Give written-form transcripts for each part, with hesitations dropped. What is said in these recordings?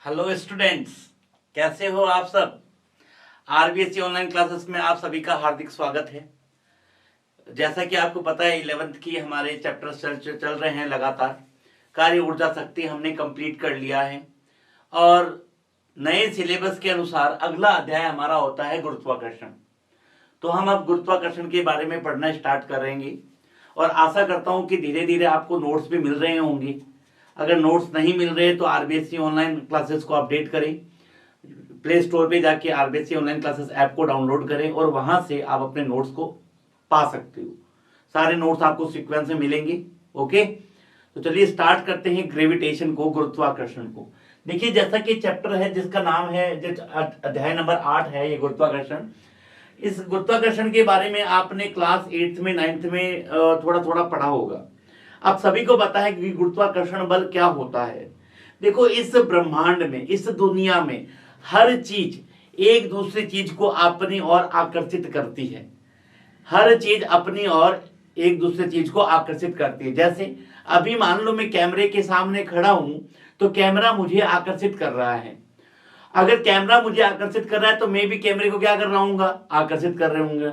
Hello students, कैसे हो आप सब। आरबीएससी ऑनलाइन क्लासेस में आप सभी का हार्दिक स्वागत है। जैसा कि आपको पता है 11th की हमारे चैप्टर्स चल रहे हैं लगातार। कार्य ऊर्जा शक्ति हमने कंप्लीट कर लिया है और नए सिलेबस के अनुसार अगला अध्याय हमारा होता है गुरुत्वाकर्षण। तो हम अब गुरुत्वाकर्षण के बारे में पढ़ना स्टार्ट करेंगे और आशा करता हूं कि धीरे धीरे आपको नोट्स भी मिल रहे होंगे। अगर नोट्स नहीं मिल रहे तो आरबीएससी ऑनलाइन क्लासेस को अपडेट करें, प्ले स्टोर पे जाके आरबीएससी ऑनलाइन क्लासेस ऐप को डाउनलोड करें और वहां से आप अपने नोट्स को पा सकते हो। सारे नोट्स आपको सीक्वेंस में मिलेंगे। ओके, तो चलिए स्टार्ट करते हैं ग्रेविटेशन को, गुरुत्वाकर्षण को। देखिए, जैसा कि चैप्टर है जिसका नाम है, अध्याय नंबर 8 है ये गुरुत्वाकर्षण। इस गुरुत्वाकर्षण के बारे में आपने क्लास 8th में 9th में थोड़ा थोड़ा पढ़ा होगा। आप सभी को पता है कि गुरुत्वाकर्षण बल क्या होता है। देखो, इस ब्रह्मांड में, इस दुनिया में हर चीज एक दूसरी चीज को अपनी ओर आकर्षित करती है। हर चीज अपनी ओर एक दूसरी चीज को आकर्षित करती है। जैसे अभी मान लो मैं कैमरे के सामने खड़ा हूं तो कैमरा मुझे आकर्षित कर रहा है। अगर कैमरा मुझे आकर्षित कर रहा है तो मैं भी कैमरे को क्या कर रहा हूँ, आकर्षित कर रहे होंगे।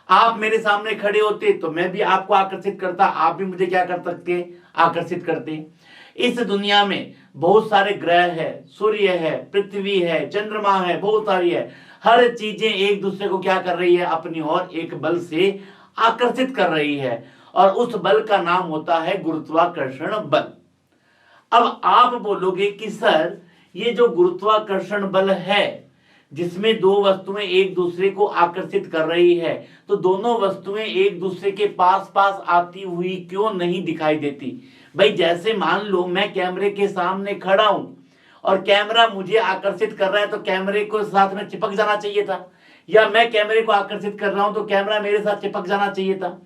आप मेरे सामने खड़े होते तो मैं भी आपको आकर्षित करता, आप भी मुझे क्या कर सकते, आकर्षित करते। इस दुनिया में बहुत सारे ग्रह है, सूर्य है, पृथ्वी है, चंद्रमा है, बहुत सारी है। हर चीजें एक दूसरे को क्या कर रही है, अपनी ओर एक बल से आकर्षित कर रही है और उस बल का नाम होता है गुरुत्वाकर्षण बल। अब आप बोलोगे कि सर, ये जो गुरुत्वाकर्षण बल है जिसमें दो वस्तुएं एक दूसरे को आकर्षित कर रही है, तो दोनों वस्तुएं एक दूसरे के पास पास आती हुई क्यों नहीं दिखाई देती। भाई, जैसे मान लो मैं कैमरे के सामने खड़ा हूं और कैमरा मुझे आकर्षित कर रहा है तो कैमरे को साथ में चिपक जाना चाहिए था, या मैं कैमरे को आकर्षित कर रहा हूं तो कैमरा मेरे साथ चिपक जाना चाहिए था।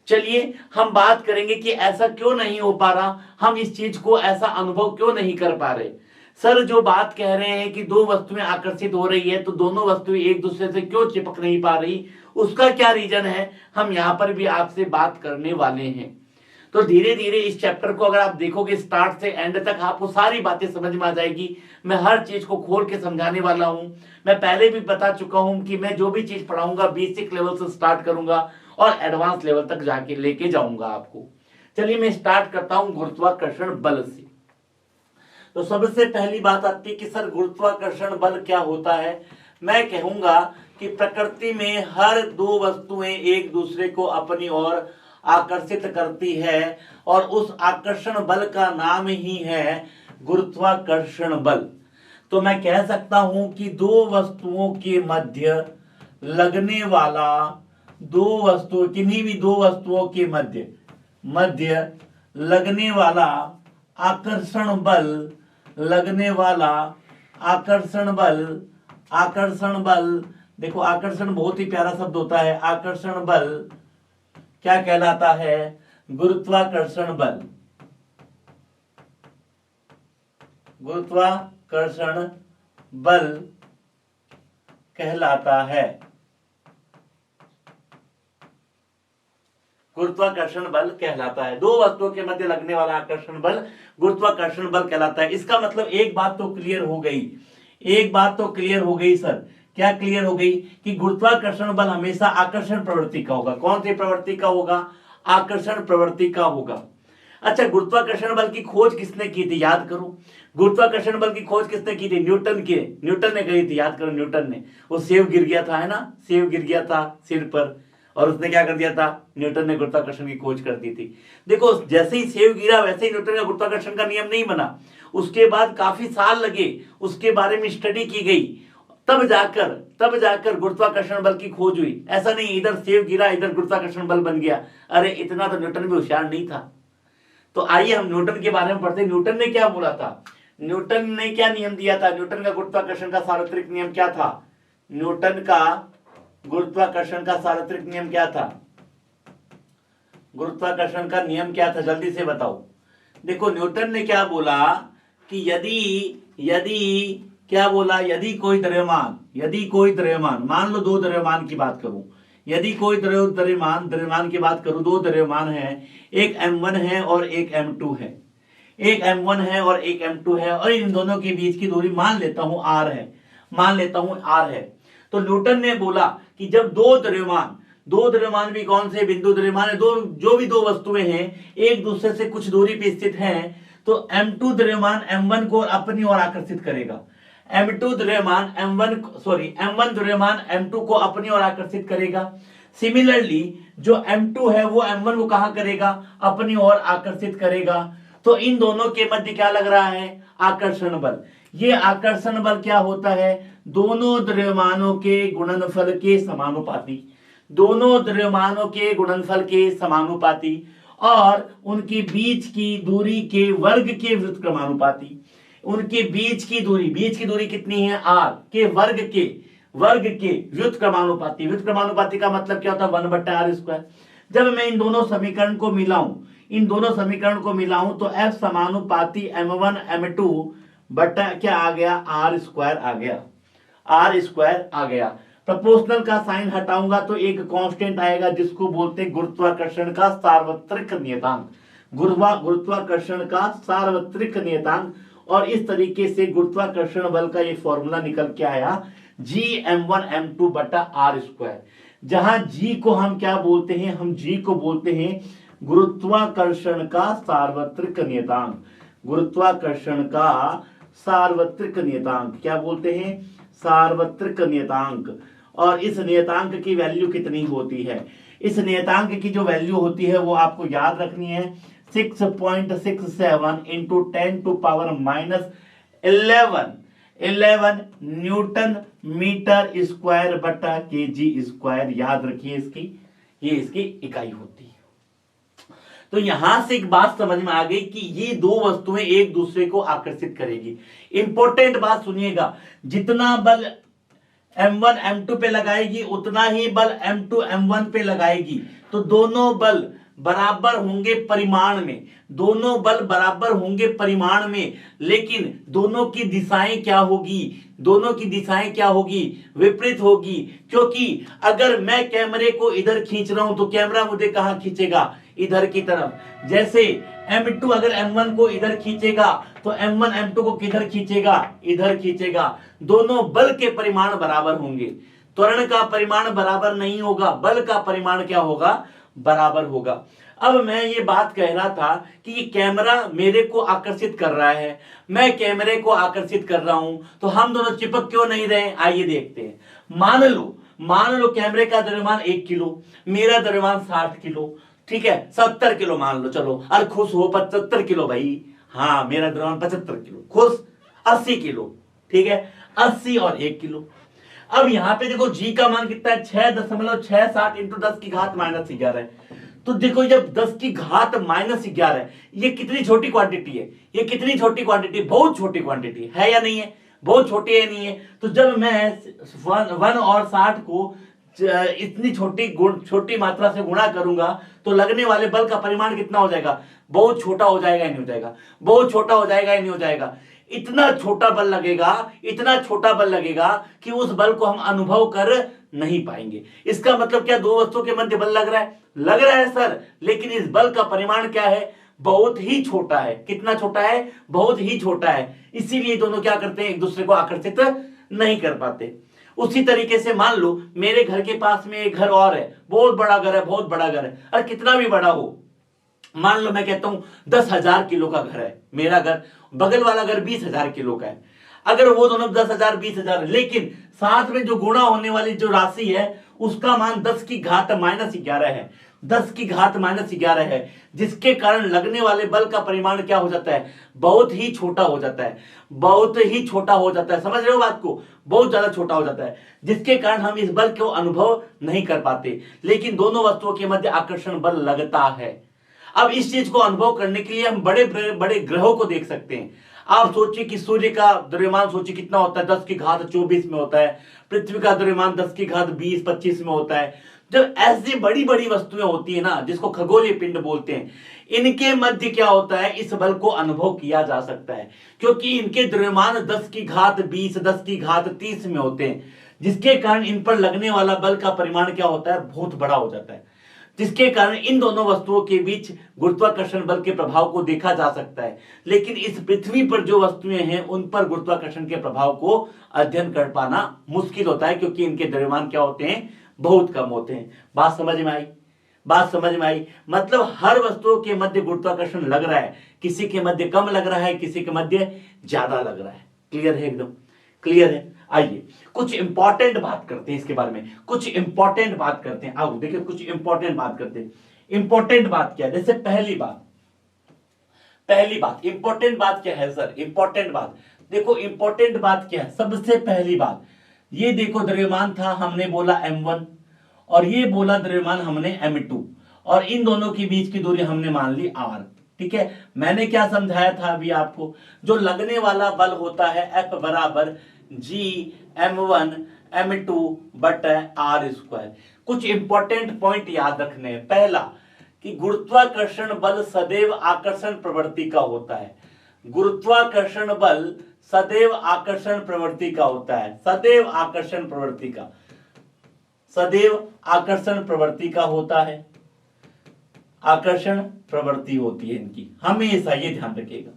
चलिए हम बात करेंगे कि ऐसा क्यों नहीं हो पा रहा, हम इस चीज को ऐसा अनुभव क्यों नहीं कर पा रहे। सर, जो बात कह रहे हैं कि दो वस्तुएं आकर्षित हो रही है तो दोनों वस्तुएं एक दूसरे से क्यों चिपक नहीं पा रही, उसका क्या रीजन है, हम यहां पर भी आपसे बात करने वाले हैं। तो धीरे धीरे इस चैप्टर को अगर आप देखोगे स्टार्ट से एंड तक, आपको सारी बातें समझ में आ जाएगी। मैं हर चीज को खोल के समझाने वाला हूं। मैं पहले भी बता चुका हूं कि मैं जो भी चीज पढ़ाऊंगा बेसिक लेवल से स्टार्ट करूंगा और एडवांस लेवल तक जाके लेके जाऊंगा आपको। चलिए मैं स्टार्ट करता हूं गुरुत्वाकर्षण बल से। तो सबसे पहली बात आती है कि सर गुरुत्वाकर्षण बल क्या होता है। मैं कहूंगा कि प्रकृति में हर दो वस्तुएं एक दूसरे को अपनी ओर आकर्षित करती है और उस आकर्षण बल का नाम ही है गुरुत्वाकर्षण बल। तो मैं कह सकता हूं कि दो वस्तुओं के मध्य लगने वाला, किन्हीं भी दो वस्तुओं के मध्य लगने वाला आकर्षण बल, आकर्षण बल, देखो आकर्षण बहुत ही प्यारा शब्द होता है। आकर्षण बल क्या कहलाता है, गुरुत्वाकर्षण बल। गुरुत्वाकर्षण बल कहलाता है, गुरुत्वाकर्षण बल कहलाता है। दो वस्तुओं के मध्य लगने वाला आकर्षण बल गुरुत्वाकर्षण बल कहलाता है। इसका मतलब एक बात तो क्लियर हो गई, सर क्या क्लियर हो गई, कि गुरुत्वाकर्षण बल हमेशा आकर्षण प्रवृत्ति का होगा। कौन सी प्रवृत्ति का होगा, आकर्षण प्रवृत्ति का होगा। अच्छा, गुरुत्वाकर्षण बल की खोज किसने की थी, याद करो। गुरुत्वाकर्षण बल की खोज किसने की थी, न्यूटन ने करी थी। याद करो, न्यूटन ने, वो सेब गिर गया था, है ना, सेब गिर गया था सिर पर और उसने क्या कर दिया था, न्यूटन ने गुरुत्वाकर्षण की खोज कर दी थी। देखो, जैसे ही सेब गिरा वैसे ही न्यूटन का गुरुत्वाकर्षण का नियम नहीं बना। उसके बाद काफी साल लगे, उसके बारे में स्टडी की गई, तब जाकर गुरुत्वाकर्षण बल की खोज हुई। ऐसा नहीं इधर सेब गिरा इधर गुरुत्वाकर्षण बल बन गया। अरे इतना तो न्यूटन भी होशियार नहीं था। तो आइए हम न्यूटन के बारे में पढ़ते हैं। न्यूटन ने क्या बोला था, न्यूटन ने क्या नियम दिया था, न्यूटन का गुरुत्वाकर्षण का सार्वत्रिक नियम क्या था, न्यूटन का गुरुत्वाकर्षण का सार्वत्रिक नियम क्या था, गुरुत्वाकर्षण का नियम क्या था, जल्दी से बताओ। देखो, न्यूटन ने क्या बोला कि यदि कोई द्रव्यमान, मान लो दो द्रव्यमान की बात करूं, यदि कोई द्रव्यमान की बात करूं, दो द्रव्यमान है, एक m1 है और एक m2 है। एक m1 है और एक m2 है, और इन दोनों के बीच की दूरी मान लेता हूं r है, मान लेता हूं r है। तो न्यूटन ने बोला कि जब दो द्रव्यमान भी कौन से बिंदु द्रव्यमान है, जो भी दो वस्तुएं हैं एक दूसरे से कुछ दूरी पे स्थित हैं, तो m2 द्रव्यमान m1 को अपनी ओर आकर्षित करेगा, m1 द्रव्यमान m2 को अपनी ओर आकर्षित करेगा। सिमिलरली जो m2 है वो m1 को कहां करेगा, अपनी ओर आकर्षित करेगा। तो इन दोनों के मध्य क्या लग रहा है, आकर्षण बल। ये आकर्षण बल क्या होता है, दोनों द्रव्यमानों के गुणनफल के समानुपाती, दोनों द्रव्यमानों के गुणनफल के समानुपाती, और उनके बीच की दूरी के वर्ग के व्युत्क्रमानुपाती। उनके बीच की दूरी कितनी है, r के वर्ग के व्युत्क्रमानुपाती। व्युत्क्रमानुपाती का मतलब क्या होता है, 1/r²। जब मैं इन दोनों समीकरण को मिलाऊं तो f समानुपाती m1 m2 बटा क्या आ गया, r² आ गया। प्रोपोर्शनल का साइन हटाऊंगा तो एक कांस्टेंट आएगा जिसको बोलते हैं गुरुत्वाकर्षण का सार्वत्रिक नियतांक, गुरुत्वाकर्षण का सार्वत्रिक नियतांक। और इस तरीके से गुरुत्वाकर्षण बल का ये फॉर्मूला निकल के आया Gm1 m2 बटा r², जहां G को हम क्या बोलते हैं, हम G को बोलते हैं गुरुत्वाकर्षण का सार्वत्रिक नियतांक, गुरुत्वाकर्षण का सार्वत्रिक नियतांक क्या बोलते हैं, सार्वत्रिक नियतांक। और इस नियतांक की वैल्यू कितनी होती है, इस नियतांक की जो वैल्यू होती है वो आपको याद रखनी है, 6.67 इंटू 10⁻11 न्यूटन मीटर स्क्वायर बटा kg²। याद रखिए ये इसकी इकाई होती है। तो यहां से एक बात समझ में आ गई कि ये दो वस्तुएं एक दूसरे को आकर्षित करेगी। इंपॉर्टेंट बात सुनिएगा, जितना बल m1 m2 पे लगाएगी उतना ही बल m2 m1 पे लगाएगी। तो दोनों बल बराबर होंगे परिमाण में, लेकिन दोनों की दिशाएं क्या होगी, विपरीत होगी। क्योंकि अगर मैं कैमरे को इधर खींच रहा हूं तो कैमरा मुझे कहां खींचेगा, इधर की तरफ। जैसे m2 अगर m1 को इधर खींचेगा तो m1 m2 को किधर खींचेगा, इधर खींचेगा। दोनों बल के परिमाण बराबर होंगे, त्वरण का परिमाण बराबर नहीं होगा, बल का परिमाण क्या होगा, बराबर होगा। अब मैं ये बात कह रहा था कि ये कैमरा मेरे को आकर्षित कर रहा है, मैं कैमरे को आकर्षित कर रहा हूं, तो हम दोनों चिपक क्यों नहीं रहे, आइए देखते हैं। मान लो कैमरे का द्रव्यमान 1 किलो, मेरा द्रव्यमान 60 किलो, ठीक है, 70 किलो मान लो, चलो अरे खुश हो 75 किलो भाई, हाँ मेरा द्रव्यमान 75 किलो, खुश 80 किलो, ठीक है, 80 और 1 किलो। अब यहां पे देखो जी का मान कितना है, 6.67 इंटू 10 की घात -11 है। तो देखो जब 10 की घात -11 है, ये कितनी छोटी क्वांटिटी है, ये कितनी छोटी क्वांटिटी, बहुत छोटी क्वांटिटी है या नहीं है, बहुत छोटी है नहीं है। तो जब मैं 1 और 60 को इतनी छोटी मात्रा से गुणा करूंगा तो लगने वाले बल का परिमाण कितना हो जाएगा, बहुत छोटा हो जाएगा या नहीं हो जाएगा, बहुत छोटा हो जाएगा या नहीं हो जाएगा। इतना छोटा बल लगेगा कि उस बल को हम अनुभव कर नहीं पाएंगे। इसका मतलब क्या, दो वस्तुओं के मध्य बल लग रहा है सर, लेकिन इस बल का परिमाण क्या है, बहुत ही छोटा है। कितना छोटा है, बहुत ही छोटा है। इसीलिए दोनों क्या करते हैं, एक दूसरे को आकर्षित नहीं कर पाते। उसी तरीके से मान लो मेरे घर के पास में एक घर और है, बहुत बड़ा घर है, और कितना भी बड़ा हो, मान लो मैं कहता हूं 10,000 किलो का घर है मेरा घर, बगल वाला घर 20,000 किलो का है। अगर वो दोनों 10,000 20,000, लेकिन साथ में जो गुणा होने वाली जो राशि है उसका मान 10 की घात -11 है, 10 की घात -11 है, जिसके कारण लगने वाले बल का परिमाण क्या हो जाता है, बहुत ही छोटा हो जाता है, समझ रहे हो बात को, बहुत ज्यादा छोटा हो जाता है, जिसके कारण हम इस बल को अनुभव नहीं कर पाते। लेकिन दोनों वस्तुओं के मध्य आकर्षण बल लगता है। अब इस चीज को अनुभव करने के लिए हम बड़े बड़े ग्रहों को देख सकते हैं। आप सोचिए कि सूर्य का द्रव्यमान सोचिए कितना होता है, 10 की घात 24 में होता है। पृथ्वी का द्रव्यमान 10 की घात 20-25 में होता है। जब ऐसी बड़ी बड़ी वस्तुएं होती है ना, जिसको खगोलीय पिंड बोलते हैं, इनके मध्य क्या होता है, इस बल को अनुभव किया जा सकता है, क्योंकि इनके द्रव्यमान 10 की घात 20, 10 की घात 30 में होते हैं, जिसके कारण इन पर लगने वाला बल का परिमाण क्या होता है, बहुत बड़ा हो जाता है। जिसके कारण इन दोनों वस्तुओं के बीच गुरुत्वाकर्षण बल के प्रभाव को देखा जा सकता है। लेकिन इस पृथ्वी पर जो वस्तुएं हैं उन पर गुरुत्वाकर्षण के प्रभाव को अध्ययन कर पाना मुश्किल होता है, क्योंकि इनके द्रव्यमान क्या होते हैं, बहुत कम होते हैं। बात समझ में आई? बात समझ में आई? मतलब हर वस्तुओं के मध्य गुरुत्वाकर्षण लग रहा है, किसी के मध्य कम लग रहा है, किसी के मध्य ज्यादा लग रहा है। क्लियर है? एकदम क्लियर है। आइए कुछ इंपॉर्टेंट बात करते हैं इसके बारे में, कुछ इंपॉर्टेंट बात करते हैं। आओ देखिए कुछ इंपॉर्टेंट बात करते हैं। इंपॉर्टेंट बात क्या है? जैसे पहली बात इंपॉर्टेंट बात क्या है सर? इंपॉर्टेंट बात देखो, इंपॉर्टेंट बात क्या है? सबसे पहली बात ये देखो, द्रव्यमान था हमने बोला m1 और ये बोला द्रव्यमान हमने m2 और इन दोनों के बीच की दूरी हमने मान ली r। ठीक है, मैंने क्या समझाया था अभी आपको? जो लगने वाला बल होता है F बराबर G m1 m2 बटा r स्क्वायर। कुछ इंपॉर्टेंट पॉइंट याद रखने हैं। पहला कि गुरुत्वाकर्षण बल सदैव आकर्षण प्रवृत्ति का होता है। गुरुत्वाकर्षण बल सदैव आकर्षण प्रवृत्ति का होता है, सदैव आकर्षण प्रवृत्ति का, सदैव आकर्षण प्रवृत्ति का होता है, आकर्षण प्रवृत्ति होती है इनकी, हमेशा ये ध्यान रखिएगा।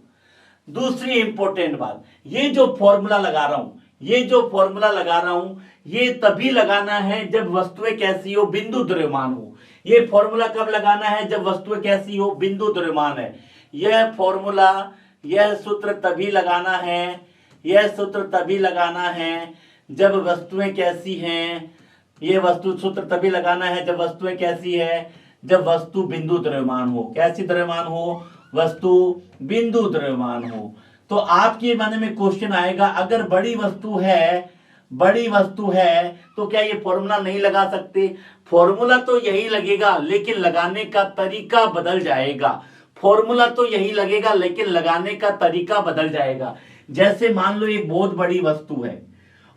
दूसरी इंपॉर्टेंट बात, ये जो फॉर्मूला लगा रहा हूं, ये जो फॉर्मूला लगा रहा हूं, ये तभी लगाना है जब वस्तुएं कैसी हो, बिंदु द्रव्यमान हो। ये फॉर्मूला कब लगाना है? जब वस्तुएं कैसी हो, बिंदु द्रव्यमान है। यह फॉर्मूला, यह सूत्र तभी लगाना है, यह सूत्र तभी लगाना है जब वस्तुएं कैसी हैं। यह वस्तु सूत्र तभी लगाना है जब वस्तुएं कैसी है, जब वस्तु बिंदु द्रव्यमान हो। कैसी द्रव्यमान हो? वस्तु बिंदु द्रव्यमान हो। तो आपके मन में क्वेश्चन आएगा, अगर बड़ी वस्तु है तो क्या ये फॉर्मूला नहीं लगा सकते? फॉर्मूला तो यही लगेगा, लेकिन लगाने का तरीका बदल जाएगा। फॉर्मूला तो यही लगेगा, लेकिन लगाने का तरीका बदल जाएगा। जैसे मान लो एक बहुत बड़ी वस्तु है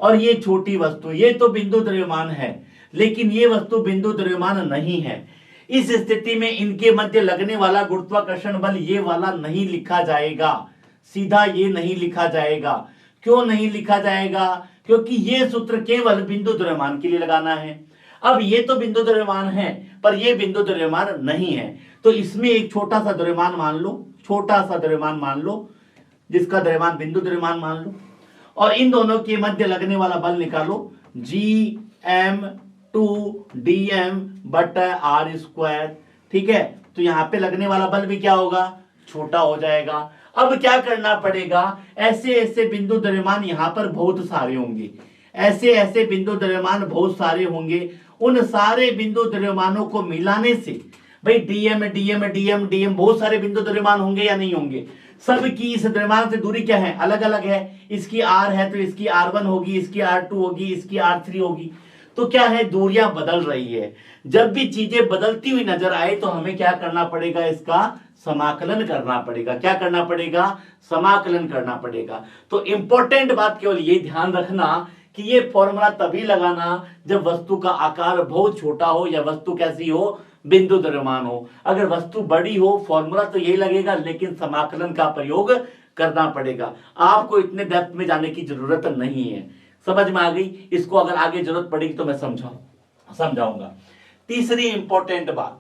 और ये छोटी वस्तु, ये तो बिंदु द्रव्यमान है, लेकिन ये वस्तु बिंदु द्रव्यमान नहीं है। इस स्थिति में इनके मध्य लगने वाला गुरुत्वाकर्षण बल ये वाला नहीं लिखा जाएगा, सीधा ये नहीं लिखा जाएगा। क्यों नहीं लिखा जाएगा? क्योंकि ये सूत्र केवल बिंदु द्रव्यमान के लिए लगाना है। अब ये तो बिंदु द्रव्यमान है, पर ये बिंदु द्रव्यमान नहीं है, तो इसमें एक छोटा सा द्रव्यमान मान लो, छोटा सा द्रव्यमान मान लो, जिसका द्रव्यमान बिंदु द्रव्यमान मान लो, और इन दोनों के मध्य लगने वाला बल निकालो, Gm2dm बटा r स्क्वायर। ठीक है, तो यहां पे लगने वाला बल भी क्या होगा? छोटा हो जाएगा। अब क्या करना पड़ेगा? ऐसे ऐसे बिंदु द्रव्यमान यहां पर बहुत सारे होंगे, ऐसे ऐसे बिंदु द्रव्यमान बहुत सारे होंगे। उन सारे बिंदु द्रव्यमानों को मिलाने से, भाई डीएम डीएम डीएम डीएम बहुत सारे बिंदु द्रव्यमान होंगे या नहीं होंगे? सबकी इस द्रव्यमान से दूरी क्या है? अलग अलग है। इसकी r है तो इसकी r1 होगी, इसकी r2 होगी, इसकी r3 होगी। तो क्या है? दूरियां बदल रही है। जब भी चीजें बदलती हुई नजर आए तो हमें क्या करना पड़ेगा? इसका समाकलन करना पड़ेगा। क्या करना पड़ेगा? समाकलन करना पड़ेगा। तो इंपॉर्टेंट बात केवल ये ध्यान रखना कि ये फॉर्मूला तभी लगाना जब वस्तु का आकार बहुत छोटा हो या वस्तु कैसी हो? बिंदु द्रव्यमान हो। अगर वस्तु बड़ी हो, फॉर्मूला तो यही लगेगा, लेकिन समाकलन का प्रयोग करना पड़ेगा। आपको इतने डेप्थ में जाने की जरूरत नहीं है। समझ में आ गई? इसको अगर आगे जरूरत पड़ेगी तो मैं समझाऊंगा। तीसरी इंपॉर्टेंट बात,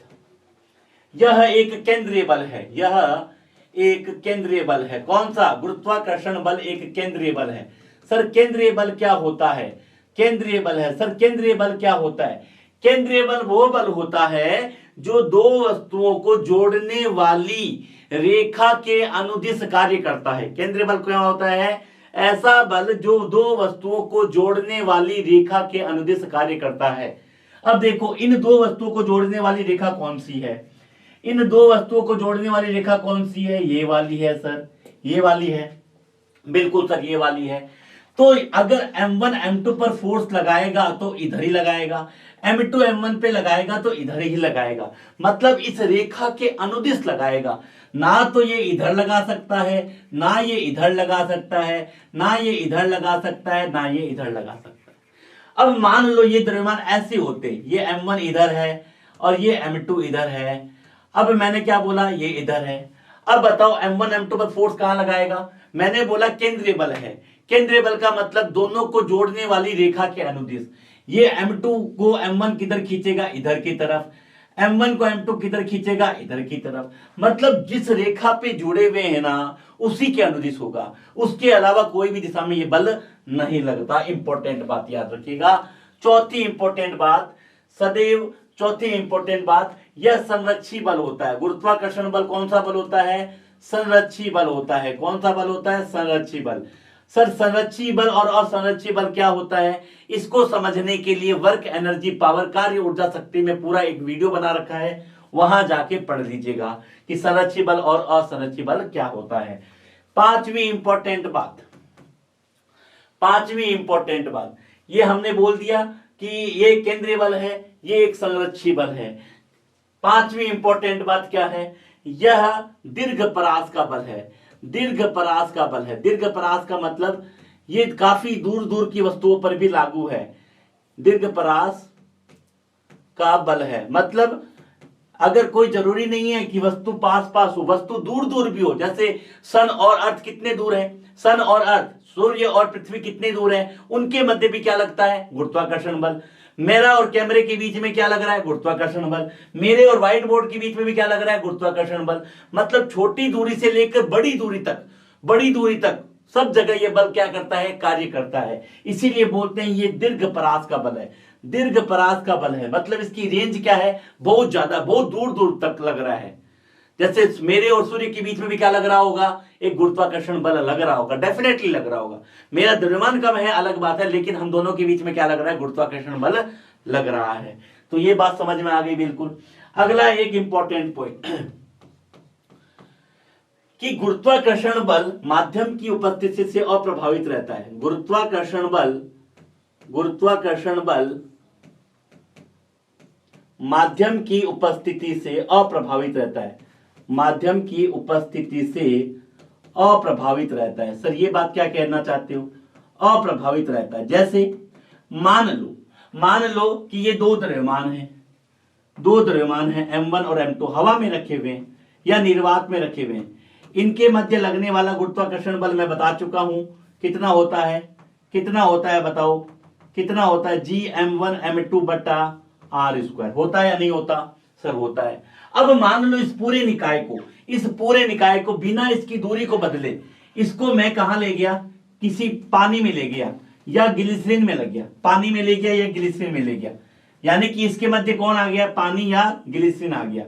यह एक केंद्रीय बल है, यह एक केंद्रीय बल है। कौन सा? गुरुत्वाकर्षण बल एक केंद्रीय बल है। सर केंद्रीय बल क्या होता है? केंद्रीय बल है सर, केंद्रीय बल क्या होता है? केंद्रीय बल वो बल होता है जो दो वस्तुओं को जोड़ने वाली रेखा के अनुदिश कार्य करता है। केंद्रीय बल क्या होता है? ऐसा बल जो दो वस्तुओं को जोड़ने वाली रेखा के अनुदिश कार्य करता है। अब देखो, इन दो वस्तुओं को जोड़ने वाली रेखा कौन सी है? इन दो वस्तुओं को जोड़ने वाली रेखा कौन सी है? ये वाली है सर, ये वाली है। बिल्कुल सर, ये वाली है। तो अगर M1 M2 पर फोर्स लगाएगा तो इधर ही लगाएगा, M2 M1 पे लगाएगा तो इधर ही लगाएगा। मतलब इस रेखा के अनुदिश लगाएगा। ना तो ये इधर लगा सकता है, ना ये इधर लगा सकता है, ना ये इधर लगा सकता है, ना ये इधर लगा सकता है। अब मान लो ये द्रव्यमान ऐसे होते, ये M1 इधर है और ये M2 इधर है। अब मैंने क्या बोला? ये इधर है। अब बताओ M1 M2 पर फोर्स कहां लगाएगा? मैंने बोला केंद्रीय बल है। केंद्रीय बल का मतलब दोनों को जोड़ने वाली रेखा के अनुदिश। ये M2 को M1 किधर खींचेगा? इधर की तरफ। M1 को M2 किधर खींचेगा, इधर की तरफ। मतलब जिस रेखा पे जुड़े हुए हैं ना उसी के अनुदिश होगा, उसके अलावा कोई भी दिशा में ये बल नहीं लगता। इंपॉर्टेंट बात याद रखिएगा। चौथी इंपॉर्टेंट बात, सदैव चौथी इंपॉर्टेंट बात, यह संरक्षी बल होता है। गुरुत्वाकर्षण बल कौन सा बल होता है, संरक्षी बल होता है। कौन सा बल होता है, संरक्षी बल। सर संरक्षी बल और असंरक्षी बल क्या होता है, इसको समझने के लिए वर्क एनर्जी पावर कार्य ऊर्जा शक्ति में पूरा एक वीडियो बना रखा है, वहां जाके पढ़ लीजिएगा कि संरक्षी बल और असंरक्षी बल क्या होता है। पांचवी इंपॉर्टेंट बात, ये हमने बोल दिया कि ये केंद्रीय बल है, ये एक संरक्षी बल है। पांचवी इंपॉर्टेंट बात क्या है, यह दीर्घ परास का बल है। दीर्घ परास का बल है। दीर्घ परास का मतलब ये काफी दूर दूर की वस्तुओं पर भी लागू है। दीर्घ परास का बल है मतलब अगर कोई जरूरी नहीं है कि वस्तु पास पास हो, वस्तु दूर दूर भी हो। जैसे सन और अर्थ कितने दूर है, सन और अर्थ, सूर्य और पृथ्वी कितने दूर है, उनके मध्य भी क्या लगता है, गुरुत्वाकर्षण बल। मेरा और कैमरे के बीच में क्या लग रहा है, गुरुत्वाकर्षण बल। मेरे और व्हाइट बोर्ड के बीच में भी क्या लग रहा है, गुरुत्वाकर्षण बल। मतलब छोटी दूरी से लेकर बड़ी दूरी तक सब जगह ये बल क्या करता है, कार्य करता है। इसीलिए बोलते हैं ये दीर्घ परास का बल है। दीर्घ परास का बल है मतलब इसकी रेंज क्या है, बहुत ज्यादा, बहुत दूर दूर तक लग रहा है। जैसे मेरे और सूर्य के बीच में भी क्या लग रहा होगा, एक गुरुत्वाकर्षण बल लग रहा होगा, डेफिनेटली लग रहा होगा। मेरा द्रव्यमान कम है अलग बात है, लेकिन हम दोनों के बीच में क्या लग रहा है, गुरुत्वाकर्षण बल लग रहा है। तो ये बात समझ में आ गई बिल्कुल। अगला एक इंपॉर्टेंट पॉइंट कि गुरुत्वाकर्षण बल माध्यम की उपस्थिति से अप्रभावित रहता है। गुरुत्वाकर्षण बल माध्यम की उपस्थिति से अप्रभावित रहता है। माध्यम की उपस्थिति से अप्रभावित रहता है। सर ये बात क्या कहना चाहते हो, अप्रभावित रहता है। जैसे मान लो कि ये दो द्रव्यमान हैं M1 और M2 हवा में रखे हुए हैं या निर्वात में रखे हुए हैं। इनके मध्य लगने वाला गुरुत्वाकर्षण बल मैं बता चुका हूं कितना होता है बताओ, कितना होता है, Gm1 M2 बटा R² होता है या नहीं होता, सर होता है। अब मान लो इस पूरे निकाय को बिना इसकी दूरी को बदले इसको मैं कहां ले गया, किसी पानी में ले गया या ग्लिसरीन में लग गया, पानी में ले गया या ग्लिसरीन में ले गया, यानी कि इसके मध्य कौन आ गया, पानी या ग्लिसरीन आ गया।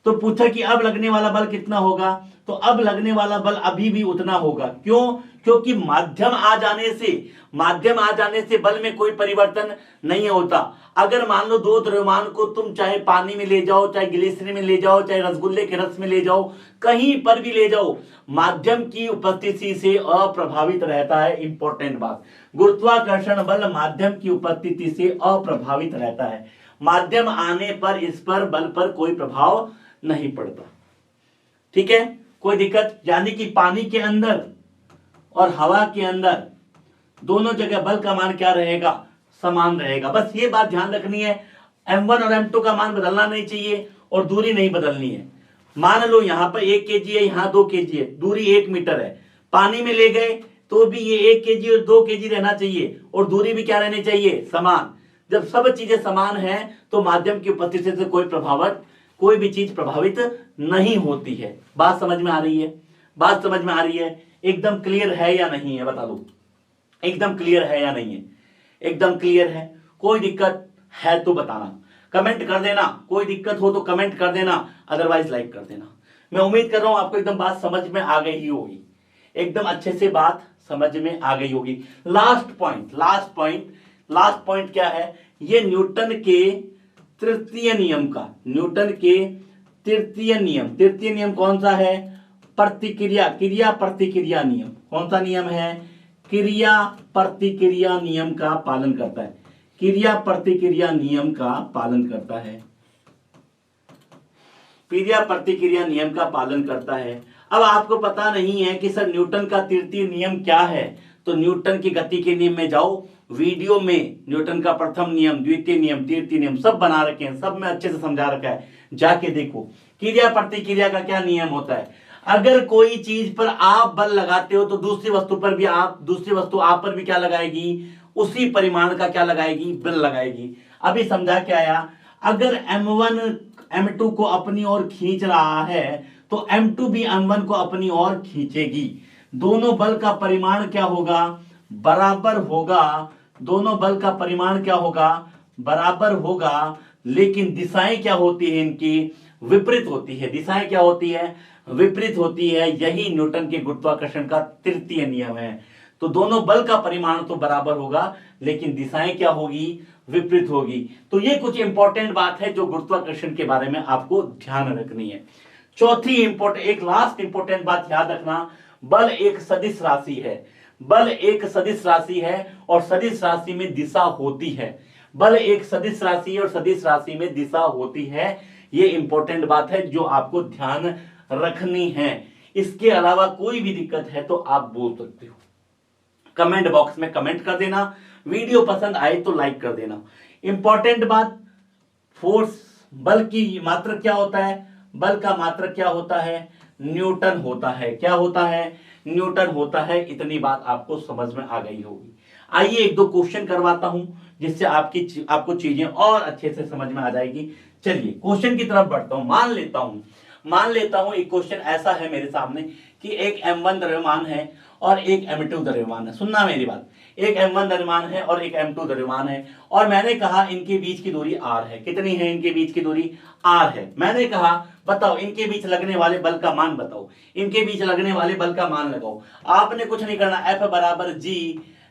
तो पूछा कि अब लगने वाला बल कितना होगा, तो अब लगने वाला बल अभी भी उतना होगा। क्यों, क्योंकि माध्यम आ जाने से बल में कोई परिवर्तन नहीं होता। अगर मान लो दो द्रव्यमान को तुम चाहे पानी में ले जाओ, चाहे ग्लिसरीन में ले जाओ, चाहे रसगुल्ले के रस में ले जाओ, कहीं पर भी ले जाओ, माध्यम की उपस्थिति से अप्रभावित रहता है। इंपॉर्टेंट बात, गुरुत्वाकर्षण बल माध्यम की उपस्थिति से अप्रभावित रहता है। माध्यम आने पर इस पर बल पर कोई प्रभाव नहीं पड़ता। ठीक है, कोई दिक्कत, यानी कि पानी के अंदर और हवा के अंदर दोनों जगह बल का मान क्या रहेगा, समान रहेगा। बस ये बात ध्यान रखनी है, M1 और M2 का मान बदलना नहीं चाहिए और दूरी नहीं बदलनी है। मान लो यहां पर 1 kg है, यहां 2 kg है, दूरी 1 मीटर है, पानी में ले गए तो भी ये 1 kg और 2 kg रहना चाहिए और दूरी भी क्या रहनी चाहिए, समान। जब सब चीजें समान है तो माध्यम की उपस्थिति से कोई भी चीज प्रभावित नहीं होती है। बात समझ में आ रही है, एकदम क्लियर है या नहीं है, बता दो, एकदम क्लियर है या नहीं है, एकदम क्लियर है। कोई दिक्कत है तो बताना, कमेंट कर देना, कोई दिक्कत हो तो कमेंट कर देना, अदरवाइज लाइक कर देना। मैं उम्मीद कर रहा हूं आपको एकदम बात समझ में आ गई होगी, एकदम अच्छे से बात समझ में आ गई होगी। लास्ट पॉइंट क्या है, ये न्यूटन के तृतीय नियम कौन सा है, क्रिया प्रतिक्रिया नियम। कौन सा नियम है, क्रिया प्रतिक्रिया नियम का पालन करता है। क्रिया प्रतिक्रिया नियम का पालन करता है। अब आपको पता नहीं है कि सर न्यूटन का तृतीय नियम क्या है, तो न्यूटन की गति के नियम में जाओ, वीडियो में न्यूटन का प्रथम नियम, द्वितीय नियम, तृतीय नियम सब बना रखे हैं, सब में अच्छे से समझा रखा है, जाके देखो। क्रिया प्रतिक्रिया का क्या नियम होता है, अगर कोई चीज पर आप बल लगाते हो तो दूसरी वस्तु आप पर भी क्या लगाएगी, उसी परिमाण का क्या लगाएगी, बल लगाएगी। अभी समझा क्या आया, अगर M1 M2 को अपनी ओर खींच रहा है तो M2 भी M1 को अपनी ओर खींचेगी। दोनों बल का परिमाण क्या होगा, बराबर होगा। दोनों बल का परिमाण क्या होगा, बराबर होगा, लेकिन दिशाएं क्या होती है इनकी, विपरीत होती है। दिशाएं क्या होती है, विपरीत होती है। यही न्यूटन के गुरुत्वाकर्षण का तृतीय नियम है। तो दोनों बल का परिमाण तो बराबर होगा, लेकिन दिशाएं क्या होगी, विपरीत होगी। तो ये कुछ इंपॉर्टेंट बात है जो गुरुत्वाकर्षण के बारे में आपको ध्यान रखनी है। चौथी इंपॉर्टेंट, एक लास्ट इंपॉर्टेंट बात याद रखना, बल एक सदिश राशि है। बल एक सदिश राशि है और सदिश राशि में दिशा होती है। बल एक सदिश राशि है और सदिश राशि में दिशा होती है। ये इंपॉर्टेंट बात है जो आपको ध्यान रखनी है। इसके अलावा कोई भी दिक्कत है तो आप बोल सकते हो, कमेंट बॉक्स में कमेंट कर देना। वीडियो पसंद आए तो लाइक कर देना। इंपॉर्टेंट बात, फोर्स, बल की मात्रक क्या होता है, बल का मात्रक क्या होता है, न्यूटन होता है। क्या होता है, न्यूटन होता है। इतनी बात आपको समझ में आ गई होगी। आइए एक दो क्वेश्चन करवाता हूं जिससे आपको चीजें और अच्छे से समझ में आ जाएगी। चलिए क्वेश्चन की तरफ बढ़ता हूं। मान लेता हूं एक क्वेश्चन ऐसा है मेरे सामने कि एक M1 द्रव्यमान है और एक M2 द्रव्यमान है। सुनना मेरी बात, एक M1 द्रव्यमान है और एक M2 द्रव्यमान है, और मैंने कहा इनके बीच की दूरी r है। कितनी है इनके बीच की दूरी, r है। मैंने कहा बताओ इनके बीच लगने वाले बल का मान बताओ, इनके बीच लगने वाले बल का मान लगाओ। आपने कुछ नहीं करना, F बराबर G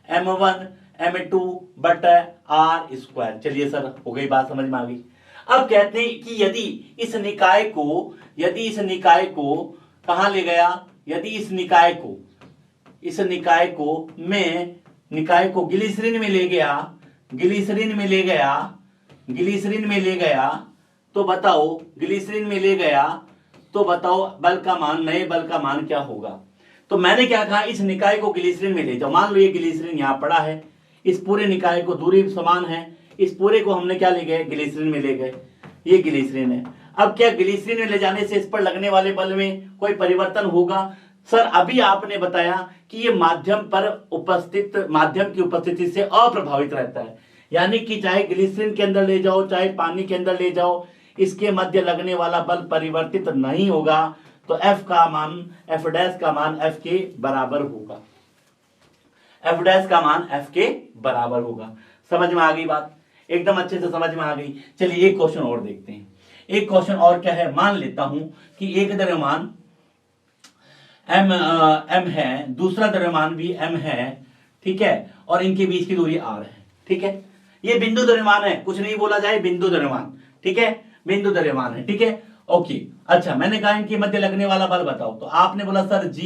M1 M2 बटा r स्क्वायर। चलिए सर, हो गई बात, समझ में आ गई। अब कहते हैं कि यदि इस निकाय को कहां ले गया, यदि इस निकाय को ग्लिसरीन में ले गया, तो बताओ बल का मान, नए बल का मान क्या होगा। तो मैंने क्या कहा, इस निकाय को ग्लिसरीन में ले जाओ। मान लो ये ग्लिसरीन यहां पड़ा है, इस पूरे निकाय को, दूरी समान है, इस पूरे को हमने क्या ले गए, ग्लिसरीन में ले गए। ये ग्लिसरीन है। अब क्या ग्लिसरीन में ले जाने से इस पर लगने वाले बल में कोई परिवर्तन होगा? सर अभी आपने बताया कि ये माध्यम की उपस्थिति से अप्रभावित रहता है, यानी कि चाहे ग्लिसरीन के अंदर ले जाओ चाहे पानी के अंदर ले जाओ, इसके मध्य लगने वाला बल परिवर्तित नहीं होगा। तो F डैश का मान F के बराबर होगा। F डैश का मान F के बराबर होगा। समझ में आ गई बात, एकदम अच्छे से समझ में आ गई। चलिए एक क्वेश्चन और देखते हैं। एक क्वेश्चन और क्या है, मान लेता हूं कि एक द्रव्यमान m है, दूसरा द्रव्यमान भी m है, ठीक है, और इनके बीच की दूरी r है। ठीक है, ये बिंदु द्रव्यमान है, कुछ नहीं बोला जाए, बिंदु द्रव्यमान। ठीक है, बिंदु द्रव्यमान है। ठीक है, ओके। अच्छा, मैंने कहा इनके मध्य लगने वाला बल बताओ, तो आपने बोला सर G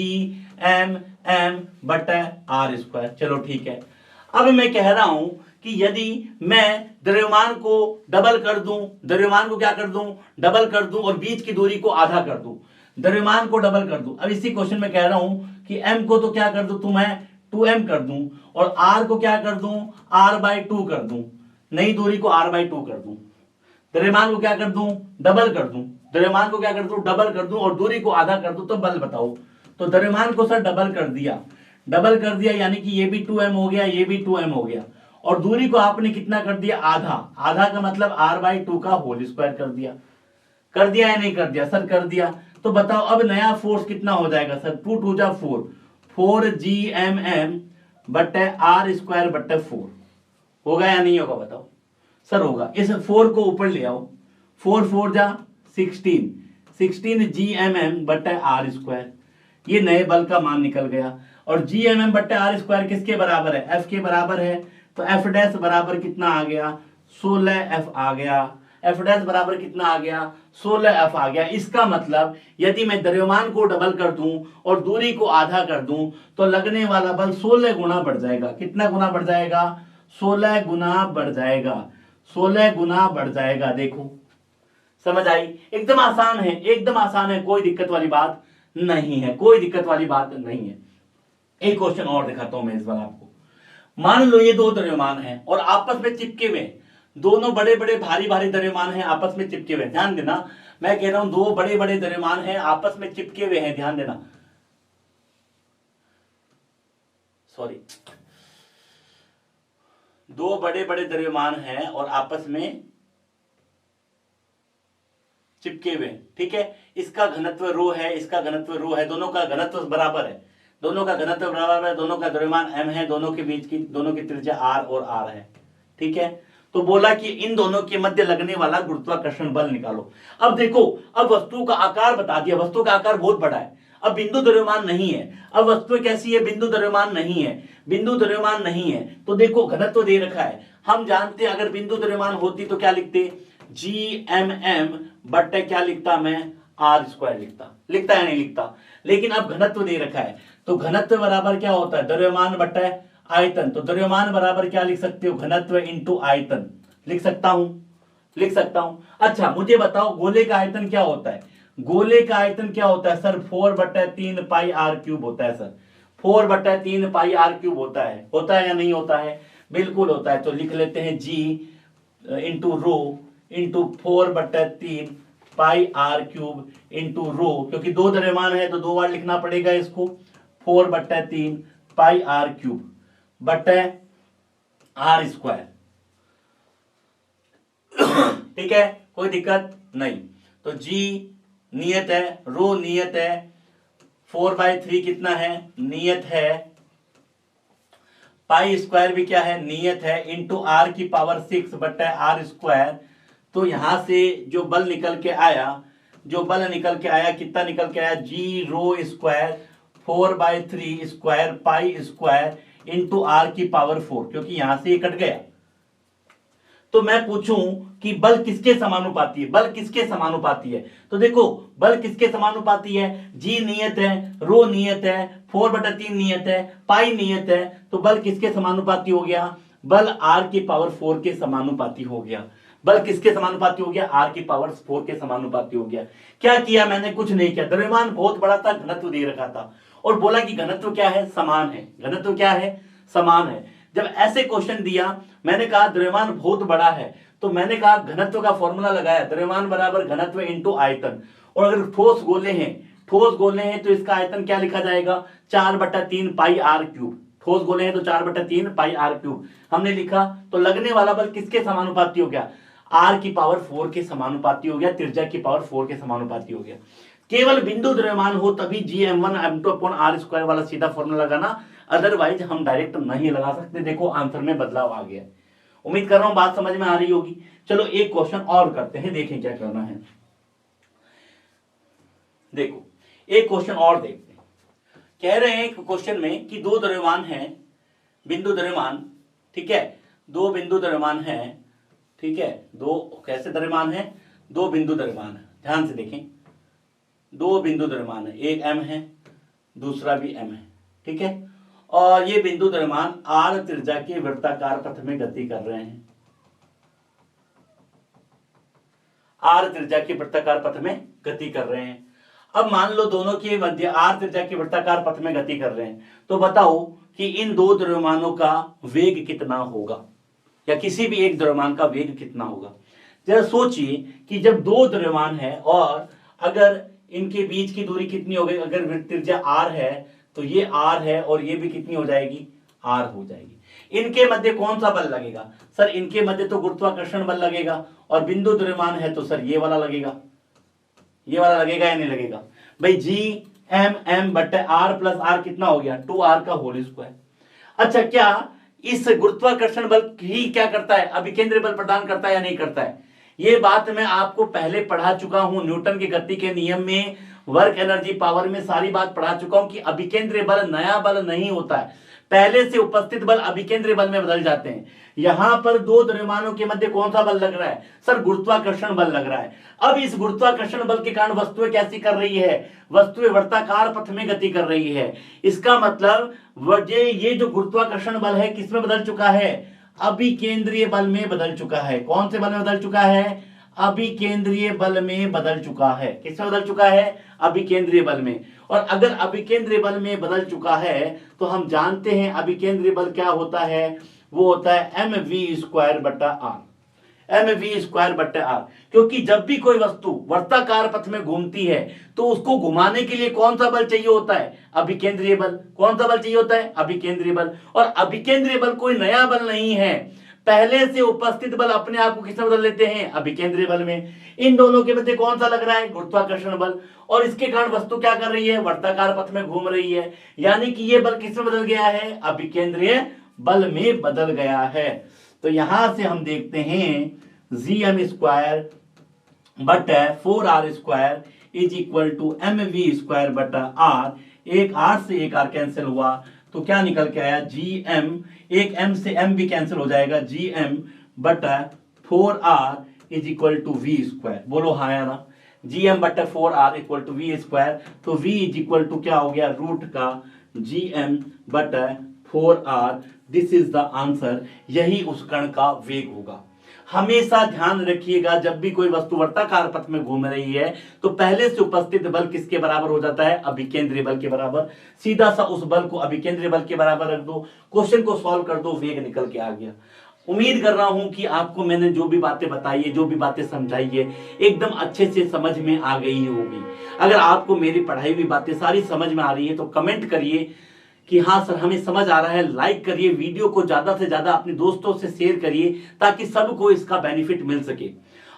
M बटा r स्क्वायर। चलो ठीक है। अब मैं कह रहा हूं कि यदि मैं द्रव्यमान को डबल कर दूं, द्रव्यमान को क्या कर दूं, डबल कर दूं, और बीच की दूरी को आधा कर दूं, द्रव्यमान को डबल कर दूं। अब इसी क्वेश्चन में कह रहा हूं कि m को तो क्या कर दूं, तो मैं 2m कर दूं, और r को क्या कर दूं, r/2 कर दूं, नई दूरी को r/2 कर दूं, द्रव्यमान को क्या कर दूं, डबल कर दूं, द्रव्यमान को क्या कर दूं, डबल कर दूं, और दूरी को आधा कर दूं, तो बल बताओ। तो द्रव्यमान को सर डबल कर दिया, यानी कि ये भी 2m हो गया, ये भी 2m हो गया, और दूरी को आपने कितना कर दिया, आधा का मतलब r/2 का होल स्क्वायर कर दिया या नहीं कर दिया, सर कर दिया। तो बताओ अब नया फोर्स कितना हो जाएगा सर, 2 2 जा 4 Gmm बट्टे r स्क्वायर बट्टे 4 होगा या नहीं होगा, बताओ सर। होगा। इस 4 को ऊपर ले आओ, 4 4 जा 16 Gmm बट्टे r स्क्वायर, ये नए बल का मान निकल गया। और Gmm बट्टे r स्क्वायर किसके बराबर है, F के बराबर है। तो F डैश बराबर कितना आ गया, 16F आ गया। F डैश बराबर कितना आ गया, 16F आ गया। इसका मतलब यदि मैं द्रव्यमान को डबल कर दूं और दूरी को आधा कर दूं, तो लगने वाला बल 16 गुना बढ़ जाएगा। कितना गुना बढ़ जाएगा, 16 गुना बढ़ जाएगा, 16 गुना बढ़ जाएगा। देखो समझ आई, एकदम आसान है, एकदम आसान है, कोई दिक्कत वाली बात नहीं है, कोई दिक्कत वाली बात नहीं है। एक क्वेश्चन और दिखाता हूं मैं इस बार आपको। मान लो ये दो द्रव्यमान हैं और आपस में चिपके हुए, दोनों बड़े बड़े भारी भारी द्रव्यमान हैं, आपस में चिपके हुए। ध्यान देना, मैं कह रहा हूं दो बड़े बड़े द्रव्यमान हैं, आपस में चिपके हुए हैं। ध्यान देना, सॉरी, दो बड़े बड़े द्रव्यमान हैं और आपस में चिपके हुए हैं, ठीक है। इसका घनत्व रो है, इसका घनत्व रो है, दोनों का घनत्व बराबर है, दोनों का घनत्व बराबर है, दोनों का द्रव्यमान m है, दोनों के बीच की दोनों की त्रिज्या r और r है, ठीक है। तो बोला कि इन दोनों के मध्य लगने वाला गुरुत्वाकर्षण बल निकालो। अब देखो, अब वस्तु का आकार बता दिया, वस्तु का आकार बहुत बड़ा है, अब बिंदु द्रव्यमान नहीं है। अब वस्तु कैसी है, बिंदु द्रव्यमान नहीं है, बिंदु द्रव्यमान नहीं है, तो देखो घनत्व दे रखा है। हम जानते हैं अगर बिंदु द्रव्यमान होती तो क्या लिखते, GMM बट्टे क्या लिखता मैं, r² लिखता है नहीं लिखता, लेकिन अब घनत्व दे रखा है, तो घनत्व बराबर क्या होता है, द्रव्यमान बट्टे आयतन। तो द्रव्यमान बराबर क्या लिख सकते हो, घनत्व इंटू आयतन लिख सकता हूं। अच्छा मुझे बताओ गोले का आयतन क्या होता है, गोले का आयतन क्या होता है सर, 4/3 पाई r³ होता है सर, 4/3 पाई r³ होता है या नहीं होता है, बिल्कुल होता है। तो लिख लेते हैं G इंटू रो इंटू 4/3 पाई r³ इंटू रो, क्योंकि दो द्रव्यमान है तो दो बार लिखना पड़ेगा इसको, 4/3 पाई r³ बटे r², ठीक है, कोई दिक्कत नहीं। तो G नियत है, रो नियत है, 4/3 कितना है, नियत है, पाई² भी क्या है, नियत है, इंटू r⁶ बटे r²। तो यहां से जो बल निकल के आया, कितना निकल के आया, G रो स्क्वायर 4/3² पाई² इंटू r⁴, क्योंकि यहां से ये कट गया। तो मैं पूछूं कि बल किसके समानुपाती है, बल किसके समानुपाती है, तो देखो बल किसके समानुपाती है, G नियत है, रो नियत है, 4/3 नियत है, पाई नियत है, तो बल किसके समानुपाती हो गया, बल r⁴ के समानुपाती हो गया। बल किसके समानुपाती हो गया, r⁴ के समानुपाती हो गया। क्या किया मैंने, कुछ नहीं किया, द्रव्यमान बहुत बड़ा था, घनत्व दे रखा था और बोला कि घनत्व क्या है, समान है, घनत्व क्या है, समान है। जब ऐसे क्वेश्चन दिया, मैंने कहा द्रव्यमान बहुत बड़ा है, तो मैंने कहा घनत्व का फॉर्मूला लगाया, द्रव्यमान बराबर घनत्व इंटू आयतन। और अगर ठोस गोले हैं तो इसका आयतन क्या लिखा जाएगा, 4/3 पाई r³। ठोस गोले हैं तो 4/3 पाई r³ हमने लिखा। तो लगने वाला बल किसके समानुपाती हो गया, r⁴ के समानुपाती हो गया, त्रिज्या की पावर 4 के समानुपाती हो गया। केवल बिंदु द्रव्यमान हो तभी Gm1 m2/r² वाला सीधा फॉर्मूला लगाना, अदरवाइज हम डायरेक्ट नहीं लगा सकते। देखो आंसर में बदलाव आ गया, उम्मीद कर रहा हूं बात समझ में आ रही होगी। चलो एक क्वेश्चन और करते हैं, देखें क्या करना है। देखो एक क्वेश्चन और देखते हैं। कह रहे हैं क्वेश्चन में कि दो द्रव्यमान है, बिंदु द्रव्यमान, ठीक है, दो बिंदु द्रव्यमान है, ठीक है, दो कैसे द्रव्यमान है, दो बिंदु द्रव्यमान है, ध्यान से देखें, दो बिंदु द्रव्यमान है, एक m है, दूसरा भी m है, ठीक है, और ये बिंदु द्रव्यमान r त्रिज्या के वृत्ताकार पथ में गति कर रहे हैं, r त्रिज्या के वृत्ताकार पथ में गति कर रहे हैं। अब मान लो दोनों के मध्य r त्रिज्या के वृत्ताकार पथ में गति कर रहे हैं, तो बताओ कि इन दो द्रव्यमानों का वेग कितना होगा, या किसी भी एक द्रव्यमान का वेग कितना होगा। जरा सोचिए कि जब दो द्रव्यमान है और अगर इनके बीच की दूरी कितनी हो गई, अगर त्रिज्या r है तो ये r है और ये भी कितनी हो जाएगी, r हो जाएगी। इनके मध्य कौन सा बल लगेगा, सर इनके मध्य तो गुरुत्वाकर्षण बल लगेगा, और बिंदु द्रव्यमान है तो सर ये वाला लगेगा, ये वाला लगेगा या नहीं लगेगा भाई, Gm बटे r प्लस r कितना हो गया, 2r का होल स्क्वायर। अच्छा क्या इस गुरुत्वाकर्षण बल ही क्या करता है, अभिकेंद्रीय बल प्रदान करता है या नहीं करता है, ये बात मैं आपको पहले पढ़ा चुका हूं, न्यूटन के गति के नियम में, वर्क एनर्जी पावर में सारी बात पढ़ा चुका हूं कि अभिकेंद्रीय बल नया बल नहीं होता है, पहले से उपस्थित बल अभिकेंद्रीय बल में बदल जाते हैं। यहां पर दो द्रव्यमानों के मध्य कौन सा बल लग रहा है, सर गुरुत्वाकर्षण बल लग रहा है। अब इस गुरुत्वाकर्षण बल के कारण वस्तुएं कैसी कर रही है, वस्तुएं वर्ताकार पथ में गति कर रही है। इसका मतलब ये जो गुरुत्वाकर्षण बल है किसमें बदल चुका है, अभिकेंद्रीय बल में बदल चुका है। कौन से बल में बदल चुका है, अभिकेंद्रीय बल में बदल चुका है। किसमें बदल चुका है, अभिकेंद्रीय बल में। और अगर अभिकेंद्रीय बल में बदल चुका है तो हम जानते हैं अभिकेंद्रीय बल क्या होता है, वो होता है mv² बटा r, mv² बटा r। क्योंकि जब भी कोई वस्तु वर्ताकार पथ में घूमती है तो उसको घुमाने के लिए कौन सा बल चाहिए होता है, अभिकेंद्रीय बल। कौन सा बल चाहिए होता है, अभिकेंद्रीय बल। और अभिकेंद्रीय बल कोई नया बल नहीं है, पहले से उपस्थित बल अपने आप को किसमें बदल लेते हैं, अभिकेंद्रीय बल में। इन दोनों के मध्य कौन सा लग रहा है, गुरुत्वाकर्षण बल, और इसके कारण वस्तु क्या कर रही है, वर्ताकार पथ में घूम रही है, यानी कि ये बल किसमें बदल गया है, अभिकेंद्रीय बल में बदल गया है। तो यहां से हम देखते हैं gm² बटा 4r² is equal to mv² बटा r, एक r से एक r कैंसिल हुआ तो क्या निकल के आया, gm, एक m से m भी कैंसिल हो जाएगा, gm बटा 4r is equal to v²। बोलो हाँ या ना, gm बटा 4r इक्वल टू v², तो v इज इक्वल टू क्या हो गया, रूट का gm बटा 4r। This is the answer, यही उस कण का वेग होगा। हमेशा ध्यान रखिएगा, जब भी कोई वस्तु वर्ताकार पथ में घूम रही है तो पहले से उपस्थित बल किसके बराबर हो जाता है, अभिकेंद्रीय बल के बराबर। सीधा सा उस बल को अभिकेंद्रीय बल के बराबर रख दो, क्वेश्चन को सॉल्व कर दो, वेग निकल के आ गया। उम्मीद कर रहा हूं कि आपको मैंने जो भी बातें बताई है, जो भी बातें समझाई है, एकदम अच्छे से समझ में आ गई होगी। अगर आपको मेरी पढ़ाई हुई बातें सारी समझ में आ रही है तो कमेंट करिए कि हाँ सर हमें समझ आ रहा है, लाइक करिए, वीडियो को ज्यादा से ज्यादा अपने दोस्तों से शेयर करिए ताकि सबको इसका बेनिफिट मिल सके।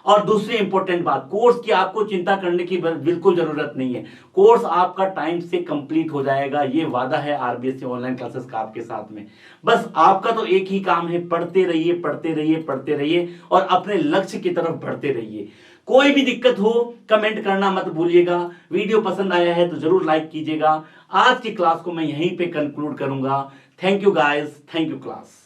और दूसरी इंपॉर्टेंट बात, कोर्स की आपको चिंता करने की बिल्कुल जरूरत नहीं है, कोर्स आपका टाइम से कंप्लीट हो जाएगा, ये वादा है आरबीएससी ऑनलाइन क्लासेस का आपके साथ में। बस आपका तो एक ही काम है, पढ़ते रहिए पढ़ते रहिए पढ़ते रहिए और अपने लक्ष्य की तरफ बढ़ते रहिए। कोई भी दिक्कत हो कमेंट करना मत भूलिएगा। वीडियो पसंद आया है तो जरूर लाइक कीजिएगा। आज की क्लास को मैं यहीं पे कंक्लूड करूंगा। Thank you guys, thank you class.